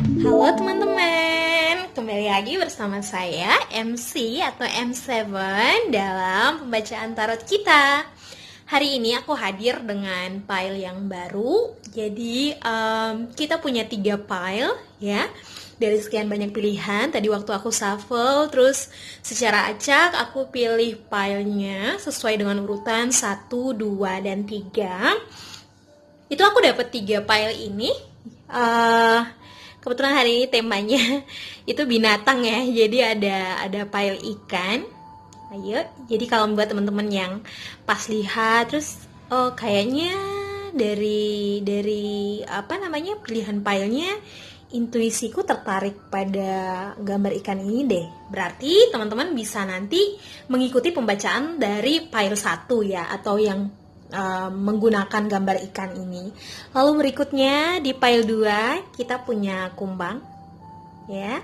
Halo teman-teman, kembali lagi bersama saya MC atau M7 dalam pembacaan tarot kita. Hari ini aku hadir dengan pile yang baru. Jadi kita punya 3 pile ya. Dari sekian banyak pilihan, tadi waktu aku shuffle, terus secara acak aku pilih pile-nya sesuai dengan urutan 1, 2, dan 3. Itu aku dapat 3 pile ini. Kebetulan hari ini temanya itu binatang ya, jadi ada pile ikan. Ayo, jadi kalau buat teman-teman yang pas lihat terus kayaknya dari apa namanya pilihan pilenya, intuisiku tertarik pada gambar ikan ini deh. Berarti teman-teman bisa nanti mengikuti pembacaan dari pile 1 ya, atau yang menggunakan gambar ikan ini. Lalu berikutnya di pile 2 kita punya kumbang ya.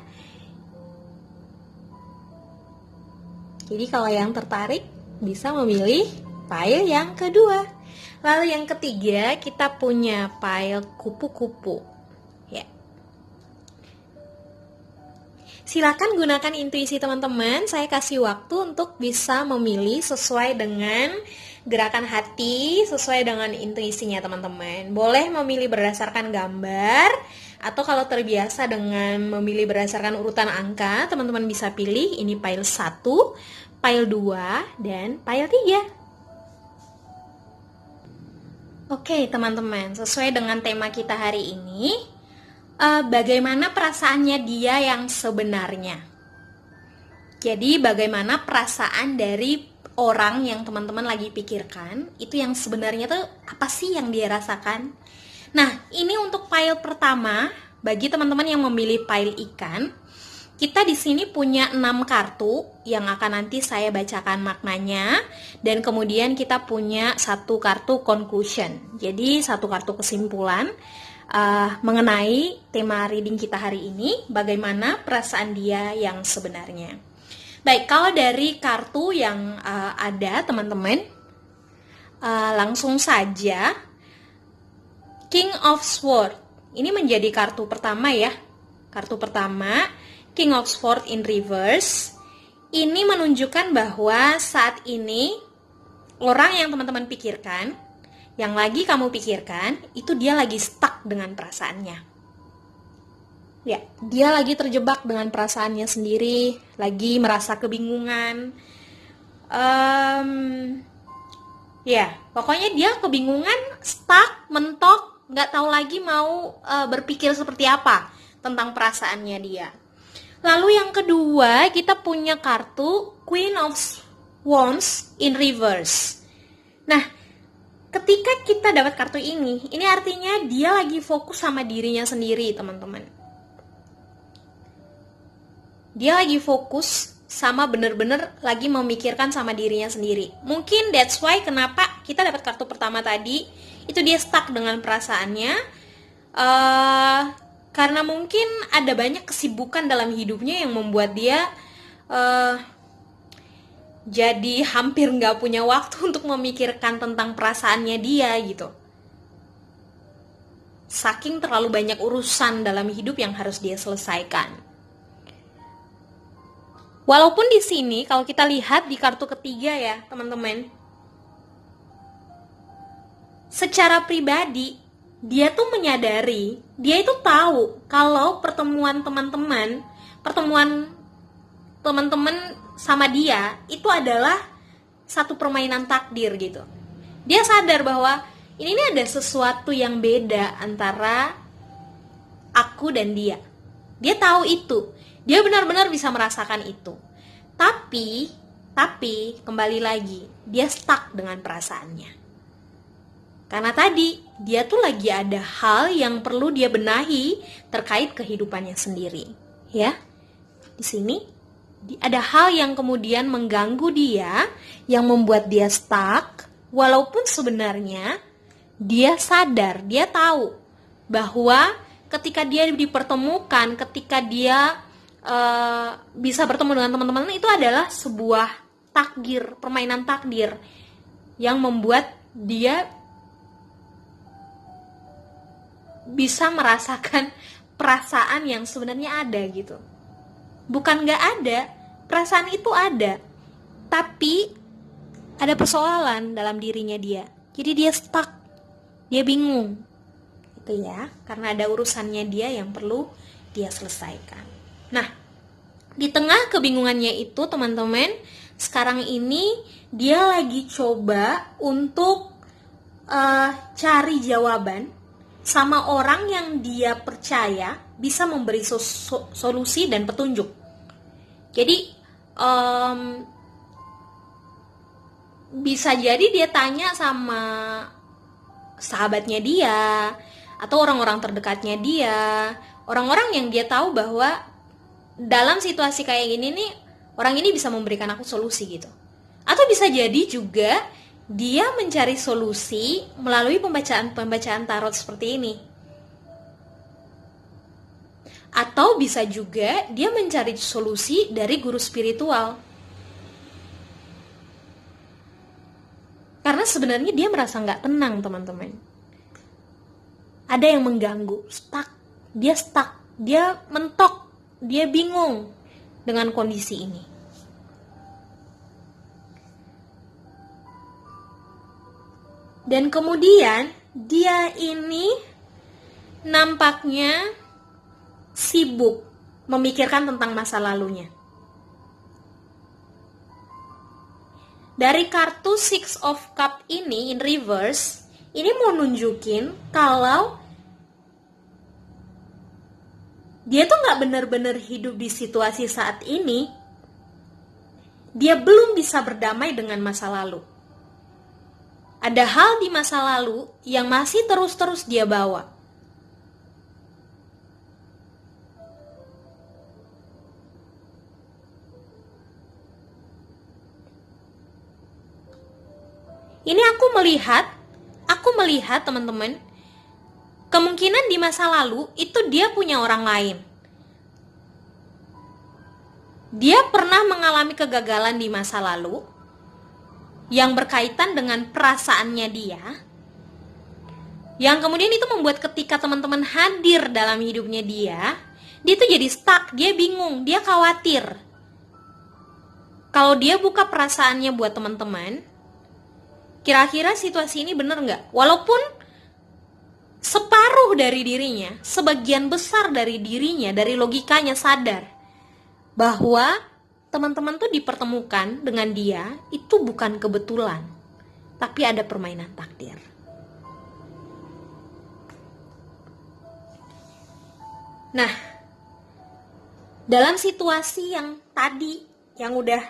Jadi kalau yang tertarik bisa memilih pile yang kedua. Lalu yang ketiga kita punya pile kupu-kupu ya. Silakan gunakan intuisi teman-teman. Saya kasih waktu untuk bisa memilih sesuai dengan gerakan hati, sesuai dengan intuisinya teman-teman. Boleh memilih berdasarkan gambar, atau kalau terbiasa dengan memilih berdasarkan urutan angka, teman-teman bisa pilih ini pile 1, pile 2, dan pile 3. Oke teman-teman, sesuai dengan tema kita hari ini, bagaimana perasaannya dia yang sebenarnya. Jadi bagaimana perasaan dari orang yang teman-teman lagi pikirkan, itu yang sebenarnya tuh apa sih yang dia rasakan. Nah, ini untuk pile pertama, bagi teman-teman yang memilih pile ikan, kita di sini punya 6 kartu yang akan nanti saya bacakan maknanya, dan kemudian kita punya 1 kartu conclusion. Jadi 1 kartu kesimpulan mengenai tema reading kita hari ini, bagaimana perasaan dia yang sebenarnya. Baik, kalau dari kartu yang ada teman-teman, langsung saja King of Swords. Ini menjadi kartu pertama ya. Kartu pertama, King of Swords in reverse. Ini menunjukkan bahwa saat ini orang yang teman-teman pikirkan, yang lagi kamu pikirkan, itu dia lagi stuck dengan perasaannya. Ya, dia lagi terjebak dengan perasaannya sendiri, lagi merasa kebingungan. Ya, pokoknya dia kebingungan, stuck, mentok, nggak tahu lagi mau berpikir seperti apa tentang perasaannya dia. Lalu yang kedua, kita punya kartu Queen of Wands in reverse. Nah, ketika kita dapat kartu ini artinya dia lagi fokus sama dirinya sendiri, teman-teman. Dia lagi fokus sama bener-bener lagi memikirkan sama dirinya sendiri. Mungkin that's why kenapa kita dapat kartu pertama tadi, itu dia stuck dengan perasaannya. Karena mungkin ada banyak kesibukan dalam hidupnya yang membuat dia jadi hampir nggak punya waktu untuk memikirkan tentang perasaannya dia gitu. Saking terlalu banyak urusan dalam hidup yang harus dia selesaikan. Walaupun di sini kalau kita lihat di kartu ketiga ya teman-teman, secara pribadi dia tuh menyadari, dia itu tahu kalau pertemuan teman-teman sama dia itu adalah satu permainan takdir gitu. Dia sadar bahwa ini ada sesuatu yang beda antara aku dan dia. Dia tahu itu. Dia benar-benar bisa merasakan itu. Tapi kembali lagi, dia stuck dengan perasaannya. Karena tadi dia tuh lagi ada hal yang perlu dia benahi terkait kehidupannya sendiri, ya. Di sini ada hal yang kemudian mengganggu dia, yang membuat dia stuck, walaupun sebenarnya dia sadar, dia tahu bahwa ketika dia dipertemukan, ketika dia bisa bertemu dengan teman-teman, itu adalah sebuah takdir, permainan takdir yang membuat dia bisa merasakan perasaan yang sebenarnya ada gitu. Bukan nggak ada, perasaan itu ada, tapi ada persoalan dalam dirinya dia. Jadi dia stuck, dia bingung, gitu ya, karena ada urusannya dia yang perlu dia selesaikan. Nah, di tengah kebingungannya itu teman-teman, sekarang ini dia lagi coba untuk cari jawaban sama orang yang dia percaya bisa memberi solusi dan petunjuk. Jadi bisa jadi dia tanya sama sahabatnya dia atau orang-orang terdekatnya dia, orang-orang yang dia tahu bahwa dalam situasi kayak gini nih orang ini bisa memberikan aku solusi gitu. Atau bisa jadi juga dia mencari solusi melalui pembacaan tarot seperti ini. Atau bisa juga dia mencari solusi dari guru spiritual. Karena sebenarnya dia merasa nggak tenang, teman-teman. Ada yang mengganggu, stuck, dia mentok, dia bingung dengan kondisi ini. Dan kemudian dia ini nampaknya sibuk memikirkan tentang masa lalunya. Dari kartu Six of Cup ini in reverse, ini mau nunjukin kalau dia tuh gak benar-benar hidup di situasi saat ini. Dia belum bisa berdamai dengan masa lalu. Ada hal di masa lalu yang masih terus-terus dia bawa. Ini aku melihat teman-teman, kemungkinan di masa lalu itu dia punya orang lain. Dia pernah mengalami kegagalan di masa lalu yang berkaitan dengan perasaannya dia, yang kemudian itu membuat ketika teman-teman hadir dalam hidupnya dia tuh jadi stuck, dia bingung, dia khawatir. Kalau dia buka perasaannya buat teman-teman, kira-kira situasi ini bener nggak? Walaupun separuh dari dirinya, sebagian besar dari dirinya, dari logikanya sadar bahwa teman-teman tuh dipertemukan dengan dia itu bukan kebetulan, tapi ada permainan takdir. Nah, dalam situasi yang tadi, yang udah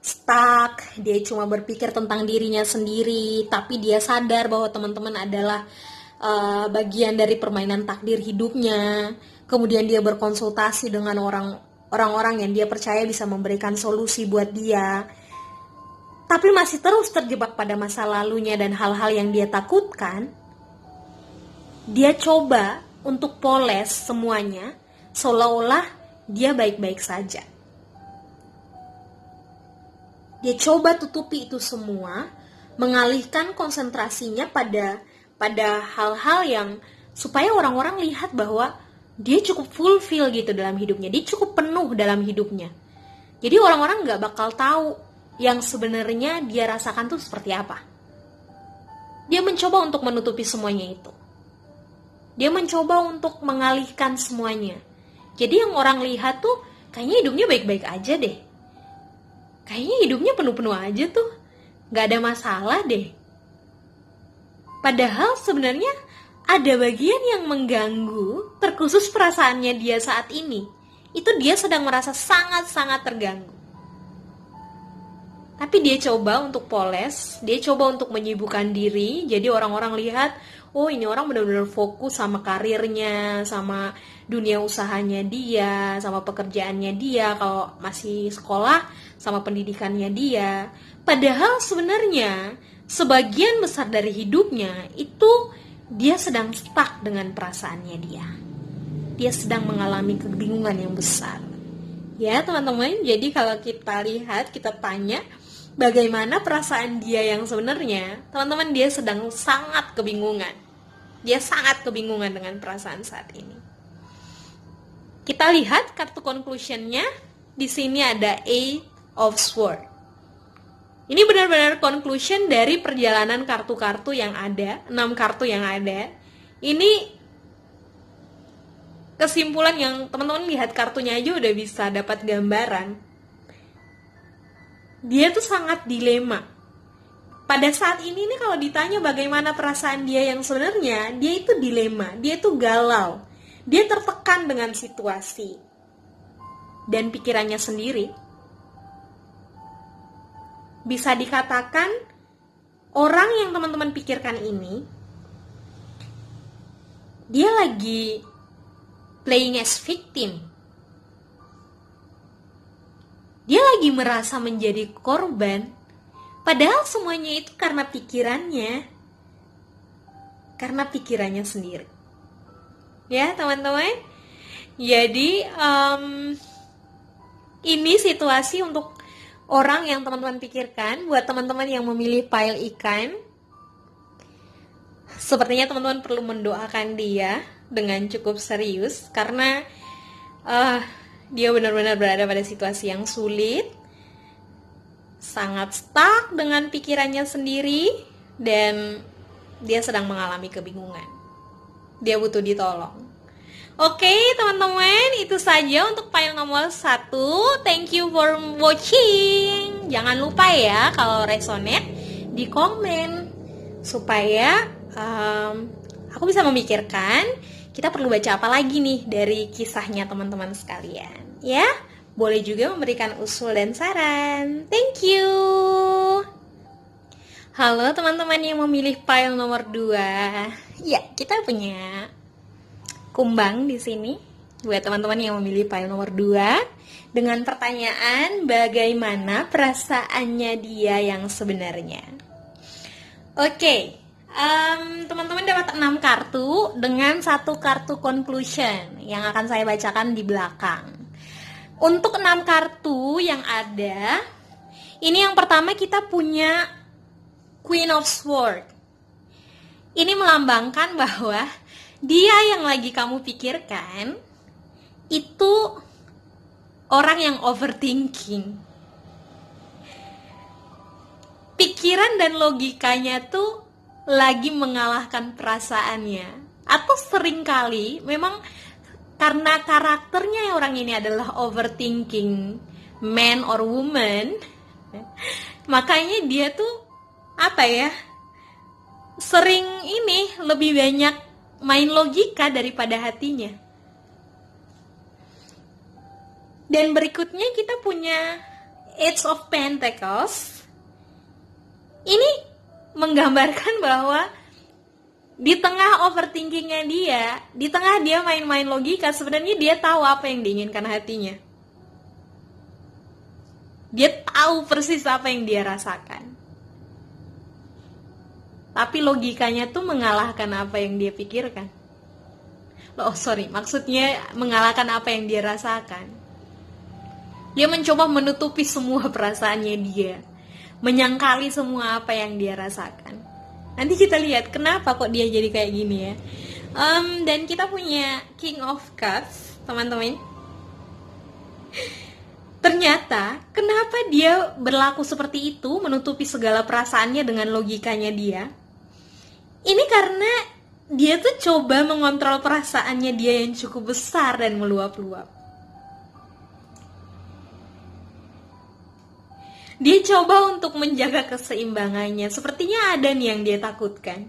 stuck, dia cuma berpikir tentang dirinya sendiri, tapi dia sadar bahwa teman-teman adalah bagian dari permainan takdir hidupnya. Kemudian dia berkonsultasi dengan orang-orang yang dia percaya bisa memberikan solusi buat dia, tapi masih terus terjebak pada masa lalunya dan hal-hal yang dia takutkan. Dia coba untuk poles semuanya seolah-olah dia baik-baik saja. Dia coba tutupi itu semua, mengalihkan konsentrasinya pada hal-hal yang supaya orang-orang lihat bahwa dia cukup fulfill gitu dalam hidupnya, dia cukup penuh dalam hidupnya. Jadi orang-orang gak bakal tahu yang sebenarnya dia rasakan tuh seperti apa. Dia mencoba untuk menutupi semuanya itu. Dia mencoba untuk mengalihkan semuanya. Jadi yang orang lihat tuh kayaknya hidupnya baik-baik aja deh. Kayaknya hidupnya penuh-penuh aja tuh, gak ada masalah deh. Padahal sebenarnya ada bagian yang mengganggu, terkhusus perasaannya dia saat ini. Itu dia sedang merasa sangat-sangat terganggu. Tapi dia coba untuk poles, dia coba untuk menyibukkan diri. Jadi orang-orang lihat, oh ini orang benar-benar fokus sama karirnya, sama dunia usahanya dia, sama pekerjaannya dia. Kalau masih sekolah, sama pendidikannya dia. Padahal sebenarnya sebagian besar dari hidupnya itu dia sedang stuck dengan perasaannya dia. Dia sedang mengalami kebingungan yang besar. Ya teman-teman, jadi kalau kita lihat, kita tanya bagaimana perasaan dia yang sebenarnya, teman-teman, dia sedang sangat kebingungan. Dia sangat kebingungan dengan perasaan saat ini. Kita lihat kartu conclusionnya. Di sini ada Eight of Swords. Ini benar-benar conclusion dari perjalanan kartu-kartu yang ada, 6 kartu yang ada. Ini kesimpulan yang teman-teman lihat kartunya aja udah bisa dapat gambaran. Dia tuh sangat dilema. Pada saat ini nih kalau ditanya bagaimana perasaan dia yang sebenarnya, dia itu dilema, dia itu galau. Dia tertekan dengan situasi dan pikirannya sendiri. Bisa dikatakan orang yang teman-teman pikirkan ini, dia lagi playing as victim. Dia lagi merasa menjadi korban, padahal semuanya itu karena pikirannya sendiri. Ya teman-teman, jadi ini situasi untuk orang yang teman-teman pikirkan. Buat teman-teman yang memilih pile ikan, sepertinya teman-teman perlu mendoakan dia dengan cukup serius, karena dia benar-benar berada pada situasi yang sulit, sangat stuck dengan pikirannya sendiri, dan dia sedang mengalami kebingungan. Dia butuh ditolong. Oke teman-teman, itu saja untuk file nomor 1. Thank you for watching. Jangan lupa ya kalau resonate di komen, supaya aku bisa memikirkan kita perlu baca apa lagi nih dari kisahnya teman-teman sekalian. Ya, boleh juga memberikan usul dan saran. Thank you. Halo teman-teman yang memilih file nomor 2. Ya, kita punya kumbang di sini buat teman-teman yang memilih file nomor 2 dengan pertanyaan bagaimana perasaannya dia yang sebenarnya. Oke, teman-teman dapat 6 kartu dengan 1 kartu conclusion yang akan saya bacakan di belakang. Untuk 6 kartu yang ada, ini yang pertama kita punya Queen of Swords. Ini melambangkan bahwa dia yang lagi kamu pikirkan itu orang yang overthinking. Pikiran dan logikanya tuh lagi mengalahkan perasaannya. Atau seringkali memang karena karakternya orang ini adalah overthinking man or woman, makanya dia tuh sering lebih banyak main logika daripada hatinya. Dan berikutnya kita punya Ace of Pentacles. Ini menggambarkan bahwa di tengah overthinkingnya dia, di tengah dia main-main logika, sebenarnya dia tahu apa yang diinginkan hatinya. Dia tahu persis apa yang dia rasakan. Tapi logikanya tuh mengalahkan apa yang dia pikirkan. Maksudnya mengalahkan apa yang dia rasakan. Dia mencoba menutupi semua perasaannya dia, menyangkali semua apa yang dia rasakan. Nanti kita lihat kenapa kok dia jadi kayak gini ya. Dan kita punya King of Cups, teman-teman. Ternyata kenapa dia berlaku seperti itu, menutupi segala perasaannya dengan logikanya dia? Ini karena dia tuh coba mengontrol perasaannya dia yang cukup besar dan meluap-luap. Dia coba untuk menjaga keseimbangannya. Sepertinya ada nih yang dia takutkan.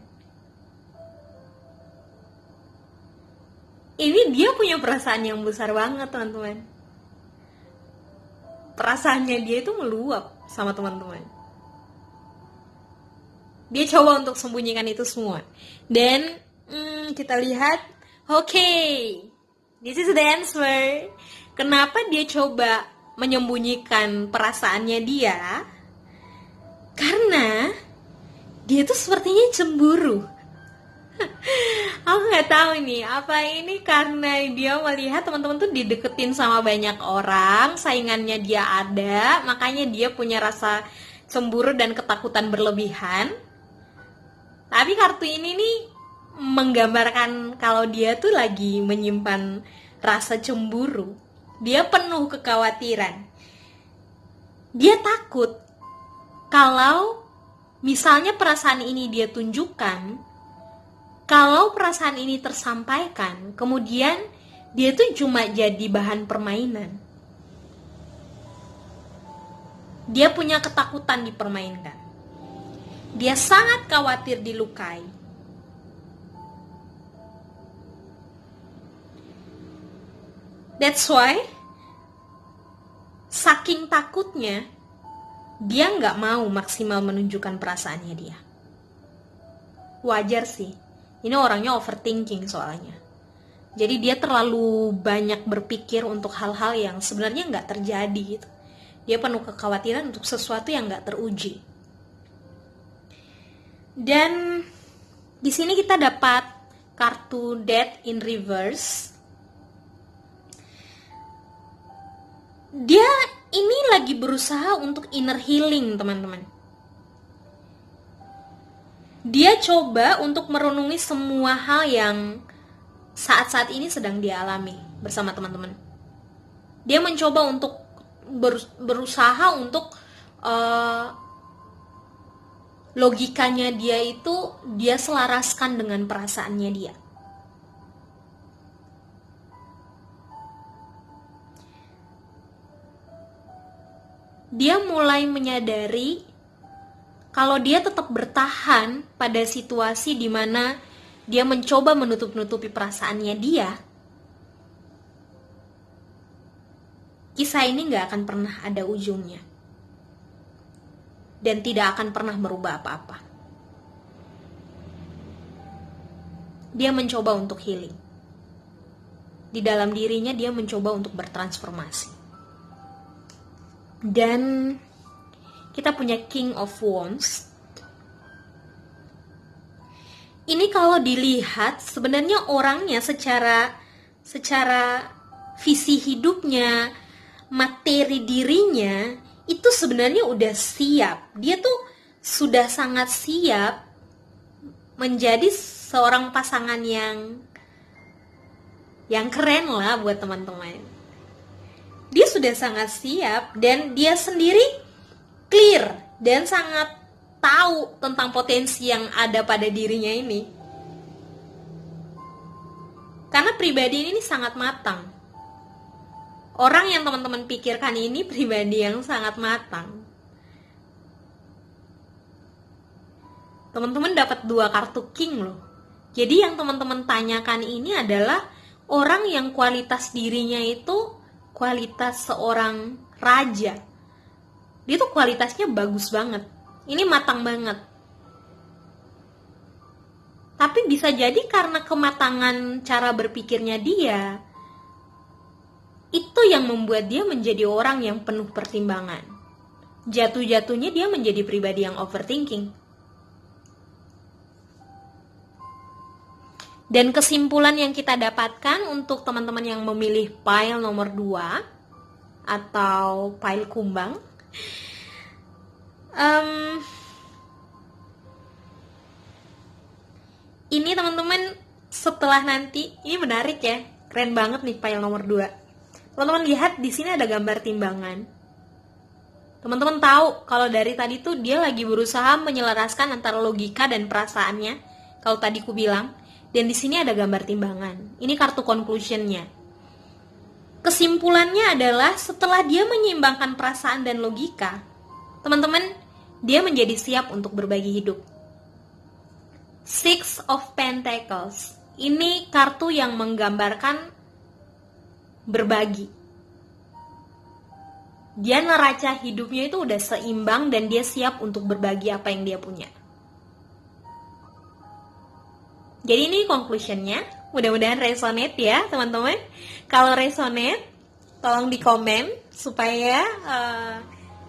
Ini dia punya perasaan yang besar banget, teman-teman. Perasaannya dia itu meluap sama teman-teman. Dia coba untuk sembunyikan itu semua. Dan kita lihat, this is the answer. Kenapa dia coba menyembunyikan perasaannya dia? Karena dia tuh sepertinya cemburu. Aku nggak tahu nih, apa ini karena dia melihat teman-teman tuh dideketin sama banyak orang, saingannya dia ada, makanya dia punya rasa cemburu dan ketakutan berlebihan. Tapi kartu ini nih menggambarkan kalau dia tuh lagi menyimpan rasa cemburu, dia penuh kekhawatiran. Dia takut kalau misalnya perasaan ini dia tunjukkan, kalau perasaan ini tersampaikan, kemudian dia tuh cuma jadi bahan permainan. Dia punya ketakutan dipermainkan. Dia sangat khawatir dilukai. That's why, saking takutnya, dia nggak mau maksimal menunjukkan perasaannya dia. Wajar sih, ini orangnya overthinking soalnya. Jadi dia terlalu banyak berpikir untuk hal-hal yang sebenarnya nggak terjadi gitu. Dia penuh kekhawatiran untuk sesuatu yang nggak teruji. Dan di sini kita dapat kartu Death in Reverse. Dia ini lagi berusaha untuk inner healing, teman-teman. Dia coba untuk merenungi semua hal yang saat-saat ini sedang dia alami bersama teman-teman. Dia mencoba untuk berusaha untuk logikanya dia itu dia selaraskan dengan perasaannya dia. Dia mulai menyadari kalau dia tetap bertahan pada situasi di mana dia mencoba menutup-nutupi perasaannya dia, kisah ini gak akan pernah ada ujungnya. Dan tidak akan pernah merubah apa-apa. Dia mencoba untuk healing. Di dalam dirinya dia mencoba untuk bertransformasi. Dan kita punya King of Wands. Ini kalau dilihat sebenarnya orangnya secara visi hidupnya, materi dirinya itu sebenarnya udah siap. Dia tuh sudah sangat siap menjadi seorang pasangan yang keren lah buat teman-teman. Dia sudah sangat siap dan dia sendiri clear dan sangat tahu tentang potensi yang ada pada dirinya ini. Karena pribadi ini sangat matang. Orang yang teman-teman pikirkan ini pribadi yang sangat matang. Teman-teman dapat 2 kartu King loh. Jadi yang teman-teman tanyakan ini adalah orang yang kualitas dirinya itu kualitas seorang raja. Dia tuh kualitasnya bagus banget. Ini matang banget. Tapi bisa jadi karena kematangan cara berpikirnya dia, itu yang membuat dia menjadi orang yang penuh pertimbangan. Jatuh-jatuhnya dia menjadi pribadi yang overthinking. Dan kesimpulan yang kita dapatkan untuk teman-teman yang memilih pile nomor 2 atau pile kumbang, ini teman-teman setelah nanti, ini menarik ya, keren banget nih pile nomor 2. Teman-teman lihat di sini ada gambar timbangan. Teman-teman tahu kalau dari tadi tuh dia lagi berusaha menyelaraskan antara logika dan perasaannya. Kalau tadi ku bilang. Dan di sini ada gambar timbangan. Ini kartu conclusionnya. Kesimpulannya adalah setelah dia menyeimbangkan perasaan dan logika, teman-teman, dia menjadi siap untuk berbagi hidup. Six of Pentacles. Ini kartu yang menggambarkan berbagi. Dia neraca hidupnya itu udah seimbang dan dia siap untuk berbagi apa yang dia punya. Jadi ini conclusionnya, mudah-mudahan resonate ya teman-teman. Kalau resonate, tolong di komen supaya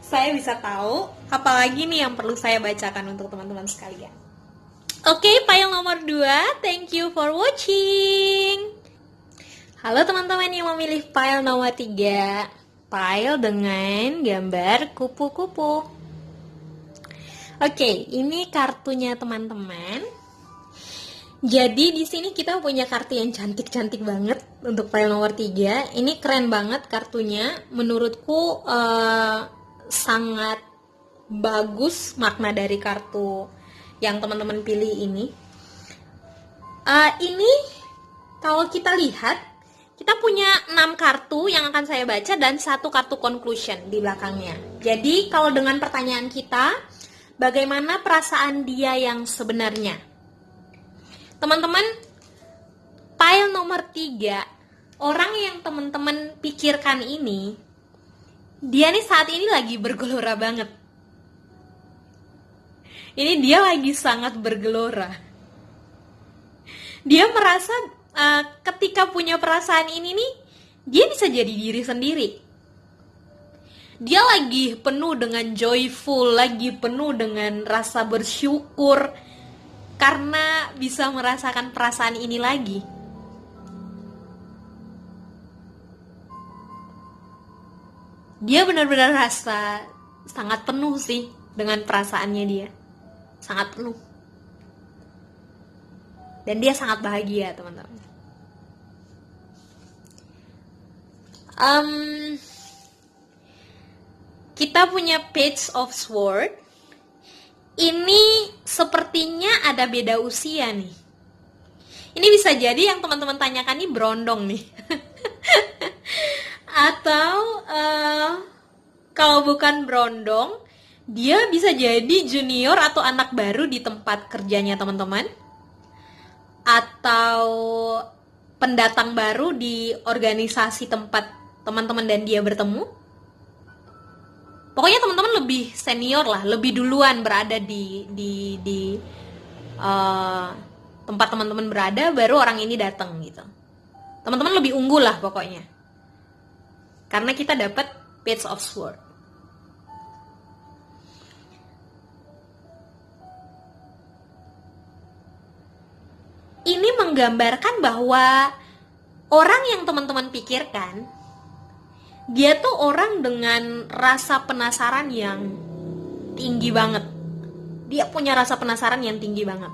saya bisa tahu apalagi nih yang perlu saya bacakan untuk teman-teman sekalian. Oke, pile nomor 2, thank you for watching. Halo teman-teman yang memilih pile nomor 3, pile dengan gambar kupu-kupu. Oke, ini kartunya teman-teman. Jadi di sini kita punya kartu yang cantik-cantik banget untuk file nomor 3. Ini keren banget kartunya. Menurutku sangat bagus makna dari kartu yang teman-teman pilih ini. Ini kalau kita lihat, kita punya 6 kartu yang akan saya baca dan 1 kartu conclusion di belakangnya. Jadi kalau dengan pertanyaan kita, bagaimana perasaan dia yang sebenarnya? Teman-teman, pile nomor 3, orang yang teman-teman pikirkan ini, dia nih saat ini lagi bergelora banget. Ini dia lagi sangat bergelora. Dia merasa ketika punya perasaan ini nih, dia bisa jadi diri sendiri. Dia lagi penuh dengan joyful, lagi penuh dengan rasa bersyukur karena bisa merasakan perasaan ini lagi. Dia benar-benar rasa sangat penuh sih dengan perasaannya dia. Sangat penuh. Dan dia sangat bahagia, teman-teman. Kita punya Page of Swords. Ini sepertinya ada beda usia nih. Ini bisa jadi yang teman-teman tanyakan ini berondong nih. Atau kalau bukan berondong, dia bisa jadi junior atau anak baru di tempat kerjanya teman-teman. Atau pendatang baru di organisasi tempat teman-teman dan dia bertemu. Pokoknya teman-teman lebih senior lah, lebih duluan berada di tempat teman-teman berada, baru orang ini datang gitu. Teman-teman lebih unggul lah pokoknya. Karena kita dapat Page of Swords. Ini menggambarkan bahwa orang yang teman-teman pikirkan, dia tuh orang dengan rasa penasaran yang tinggi banget. Dia punya rasa penasaran yang tinggi banget.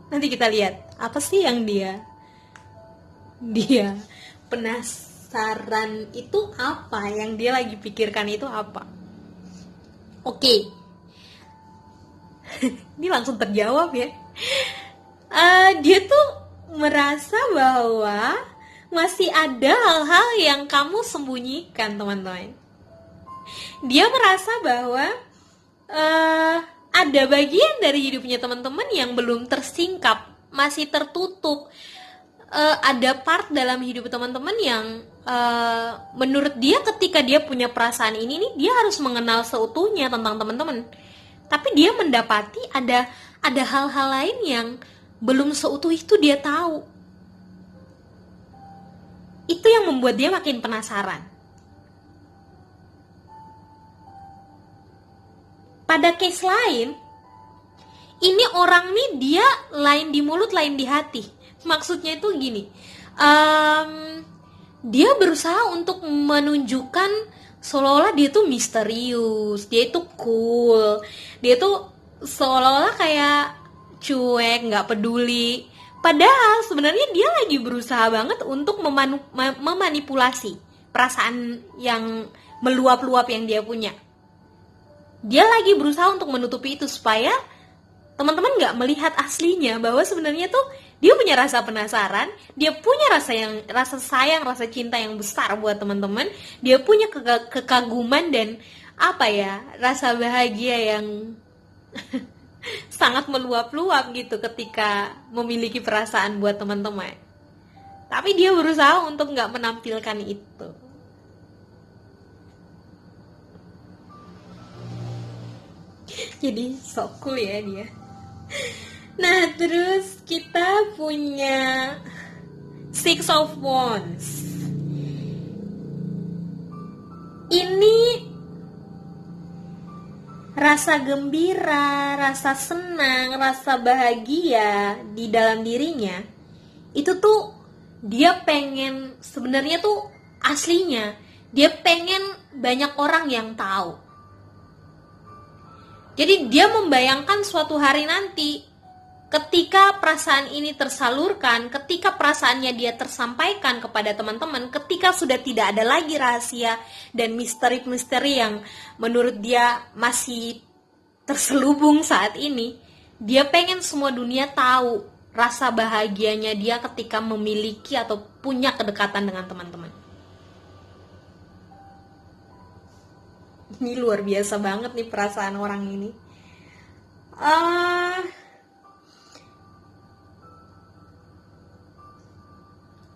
Nanti kita lihat, apa sih yang dia penasaran itu apa? Yang dia lagi pikirkan itu apa? Oke. Ini langsung terjawab ya. Dia tuh merasa bahwa masih ada hal-hal yang kamu sembunyikan, teman-teman. Dia merasa bahwa ada bagian dari hidupnya teman-teman yang belum tersingkap, masih tertutup. Ada part dalam hidup teman-teman yang menurut dia ketika dia punya perasaan ini nih, dia harus mengenal seutuhnya tentang teman-teman. Tapi dia mendapati ada hal-hal lain yang belum seutuh itu dia tahu. Itu yang membuat dia makin penasaran. Pada case lain, ini orang nih dia lain di mulut, lain di hati. Maksudnya itu gini, dia berusaha untuk menunjukkan seolah-olah dia tuh misterius, dia itu cool, dia tuh seolah-olah kayak cuek, nggak peduli. Padahal sebenarnya dia lagi berusaha banget untuk memanipulasi perasaan yang meluap-luap yang dia punya. Dia lagi berusaha untuk menutupi itu supaya teman-teman nggak melihat aslinya, bahwa sebenarnya tuh dia punya rasa penasaran, dia punya rasa sayang, rasa cinta yang besar buat teman-teman, dia punya kekaguman dan rasa bahagia yang sangat meluap-luap gitu ketika memiliki perasaan buat teman-teman. Tapi dia berusaha untuk nggak menampilkan itu. Jadi so cool ya dia. Nah, terus kita punya Six of Wands. Ini rasa gembira, rasa senang, rasa bahagia di dalam dirinya. Itu tuh dia pengen, sebenarnya tuh aslinya dia pengen banyak orang yang tahu. Jadi dia membayangkan suatu hari nanti Ketika perasaan ini tersalurkan, ketika perasaannya dia tersampaikan kepada teman-teman, ketika sudah tidak ada lagi rahasia dan misteri-misteri yang menurut dia masih terselubung saat ini, dia pengen semua dunia tahu rasa bahagianya dia ketika memiliki atau punya kedekatan dengan teman-teman. Ini luar biasa banget nih perasaan orang ini.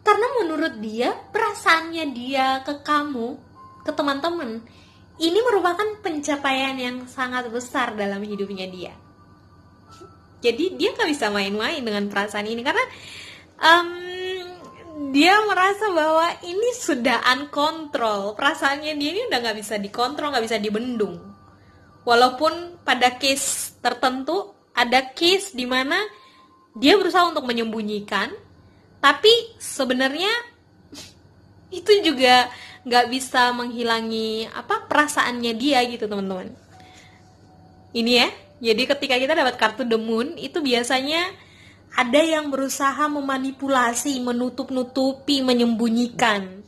Karena menurut dia, perasaannya dia ke kamu, ke teman-teman, ini merupakan pencapaian yang sangat besar dalam hidupnya dia. Jadi dia gak bisa main-main dengan perasaan ini, karena dia merasa bahwa ini sudah uncontrol. Perasaannya dia ini udah gak bisa dikontrol, gak bisa dibendung. Walaupun pada case tertentu, ada case di mana dia berusaha untuk menyembunyikan, tapi sebenarnya itu juga nggak bisa menghilangi perasaannya dia gitu teman-teman. Ini ya, jadi ketika kita dapat kartu The Moon, itu biasanya ada yang berusaha memanipulasi, menutup-nutupi, menyembunyikan.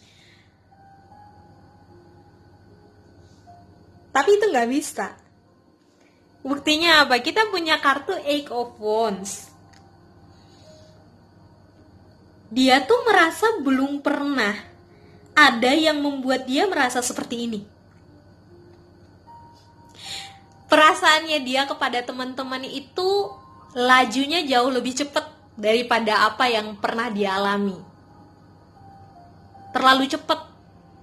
Tapi itu nggak bisa. Buktinya apa? Kita punya kartu Eight of Wands. Dia tuh merasa belum pernah ada yang membuat dia merasa seperti ini. Perasaannya dia kepada teman-teman itu lajunya jauh lebih cepat daripada apa yang pernah dia alami. Terlalu cepat.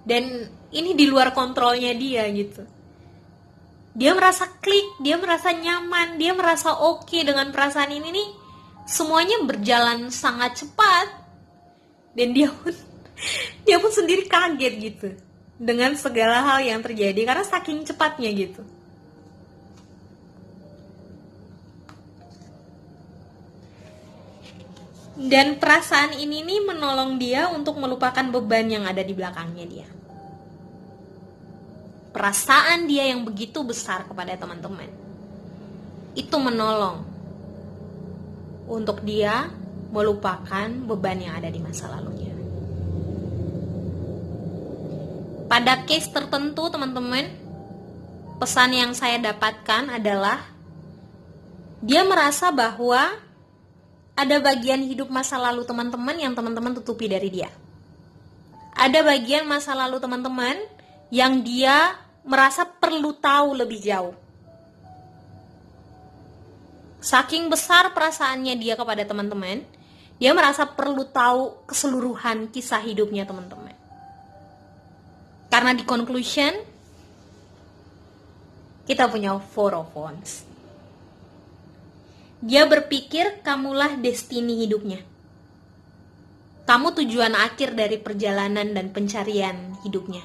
Dan ini di luar kontrolnya dia gitu. Dia merasa klik, dia merasa nyaman, dia merasa oke dengan perasaan ini nih. Semuanya berjalan sangat cepat. Dan dia pun sendiri kaget gitu dengan segala hal yang terjadi karena saking cepatnya gitu. Dan perasaan ini nih menolong dia untuk melupakan beban yang ada di belakangnya dia. Perasaan dia yang begitu besar kepada teman-teman itu menolong untuk dia melupakan beban yang ada di masa lalunya. Pada case tertentu teman-teman, pesan yang saya dapatkan adalah dia merasa bahwa ada bagian hidup masa lalu teman-teman yang teman-teman tutupi dari dia. Ada bagian masa lalu teman-teman yang dia merasa perlu tahu lebih jauh. Saking besar perasaannya dia kepada teman-teman, dia merasa perlu tahu keseluruhan kisah hidupnya teman-teman. Karena di conclusion, kita punya Four of Wands. Dia berpikir kamulah destiny hidupnya. Kamu tujuan akhir dari perjalanan dan pencarian hidupnya.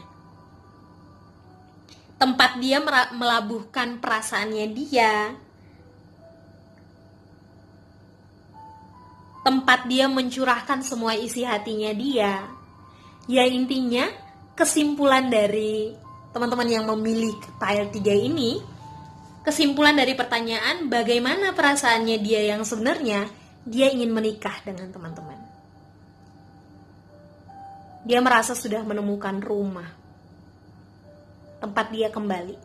Tempat dia melabuhkan perasaannya dia, tempat dia mencurahkan semua isi hatinya dia. Ya intinya, kesimpulan dari teman-teman yang memilih tile 3 ini, kesimpulan dari pertanyaan bagaimana perasaannya dia yang sebenarnya, dia ingin menikah dengan teman-teman. Dia merasa sudah menemukan rumah, tempat dia kembali,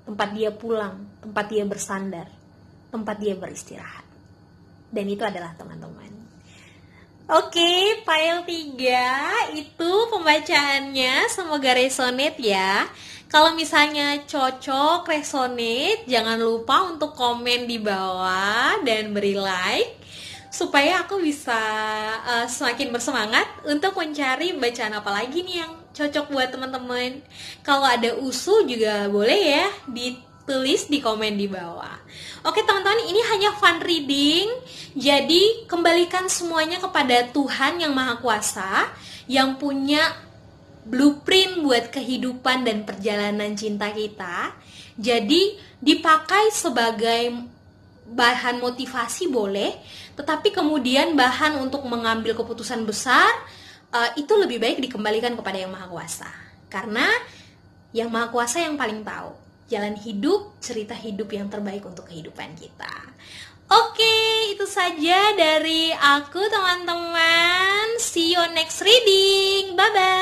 tempat dia pulang, tempat dia bersandar, tempat dia beristirahat. Dan itu adalah teman-teman. Oke, file 3 itu pembacaannya, semoga resonate ya. Kalau misalnya cocok, resonate, jangan lupa untuk komen di bawah dan beri like supaya aku bisa semakin bersemangat untuk mencari bacaan apa lagi nih yang cocok buat teman-teman. Kalau ada usul juga boleh ya ditulis di komen di bawah. Oke teman-teman, ini hanya fun reading. Jadi kembalikan semuanya kepada Tuhan yang Maha Kuasa, yang punya blueprint buat kehidupan dan perjalanan cinta kita. Jadi dipakai sebagai bahan motivasi boleh, tetapi kemudian bahan untuk mengambil keputusan besar, itu lebih baik dikembalikan kepada yang Maha Kuasa. Karena yang Maha Kuasa yang paling tahu jalan hidup, cerita hidup yang terbaik untuk kehidupan kita. Oke, itu saja dari aku teman-teman. See you next reading. Bye-bye.